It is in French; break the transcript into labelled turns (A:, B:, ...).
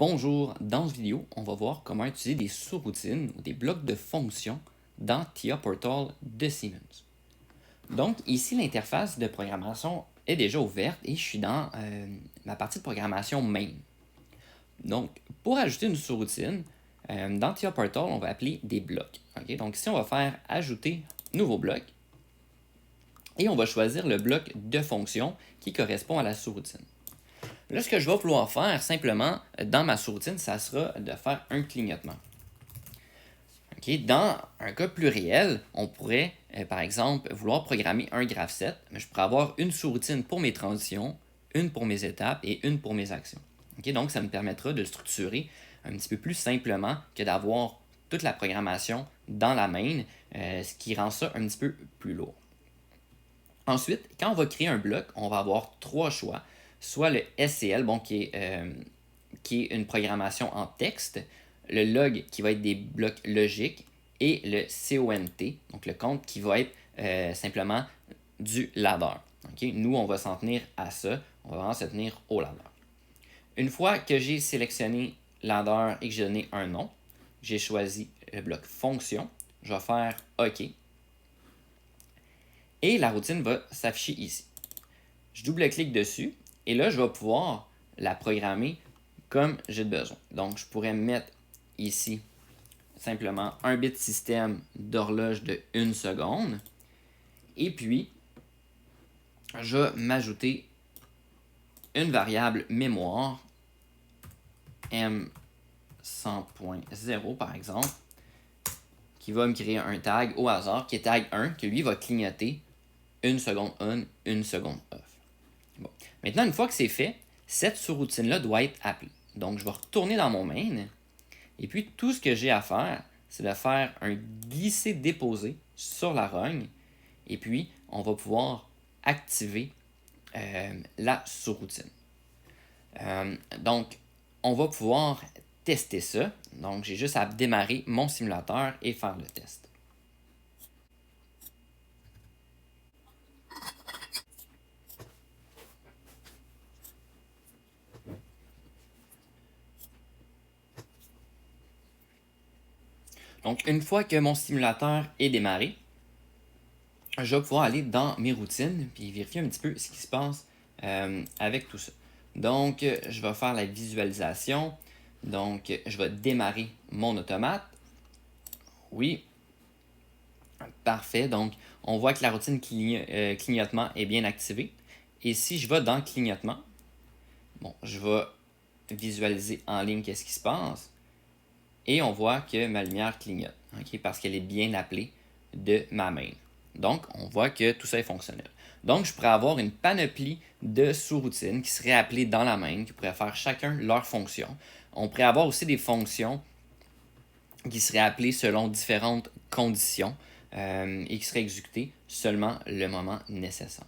A: Bonjour, dans cette vidéo, on va voir comment utiliser des sous-routines ou des blocs de fonctions dans TIA Portal de Siemens. Donc ici, l'interface de programmation est déjà ouverte et je suis dans ma partie de programmation main. Donc pour ajouter une sous-routine, dans TIA Portal, on va appeler des blocs. Okay? Donc ici, on va faire ajouter nouveau bloc et on va choisir le bloc de fonction qui correspond à la sous-routine. Là, ce que je vais vouloir faire simplement dans ma sous-routine, ça sera de faire un clignotement. Okay? Dans un cas plus réel, on pourrait, par exemple, vouloir programmer un graph set, mais je pourrais avoir une sous-routine pour mes transitions, une pour mes étapes et une pour mes actions. Okay? Donc, ça me permettra de le structurer un petit peu plus simplement que d'avoir toute la programmation dans la main, ce qui rend ça un petit peu plus lourd. Ensuite, quand on va créer un bloc, on va avoir trois choix. Soit le SCL, qui est une programmation en texte, le log qui va être des blocs logiques, et le CONT, donc le compte qui va être simplement du ladder. Okay? Nous, on va s'en tenir à ça. On va vraiment se tenir au ladder. Une fois que j'ai sélectionné ladder et que j'ai donné un nom, j'ai choisi le bloc fonction. Je vais faire OK. Et la routine va s'afficher ici. Je double-clique dessus et là, je vais pouvoir la programmer comme j'ai besoin. Donc, je pourrais mettre ici simplement un bit système d'horloge de 1 seconde. Et puis, je vais m'ajouter une variable mémoire M100.0 par exemple, qui va me créer un tag au hasard qui est tag 1, qui lui va clignoter 1 seconde on, 1 seconde off. Bon. Maintenant, une fois que c'est fait, cette sous-routine-là doit être appelée. Donc, je vais retourner dans mon main. Et puis, tout ce que j'ai à faire, c'est de faire un glisser-déposer sur la rogne. Et puis, on va pouvoir activer la sous-routine. Donc, on va pouvoir tester ça. Donc, j'ai juste à démarrer mon simulateur et faire le test. Donc, une fois que mon simulateur est démarré, je vais pouvoir aller dans mes routines et vérifier un petit peu ce qui se passe avec tout ça. Donc, je vais faire la visualisation. Donc, je vais démarrer mon automate. Oui. Parfait. Donc, on voit que la routine clignotement est bien activée. Et si je vais dans clignotement, bon, je vais visualiser en ligne qu'est-ce qui se passe. Et on voit que ma lumière clignote, okay, parce qu'elle est bien appelée de ma main. Donc, on voit que tout ça est fonctionnel. Donc, je pourrais avoir une panoplie de sous-routines qui seraient appelées dans la main, qui pourraient faire chacun leur fonction. On pourrait avoir aussi des fonctions qui seraient appelées selon différentes conditions et qui seraient exécutées seulement le moment nécessaire.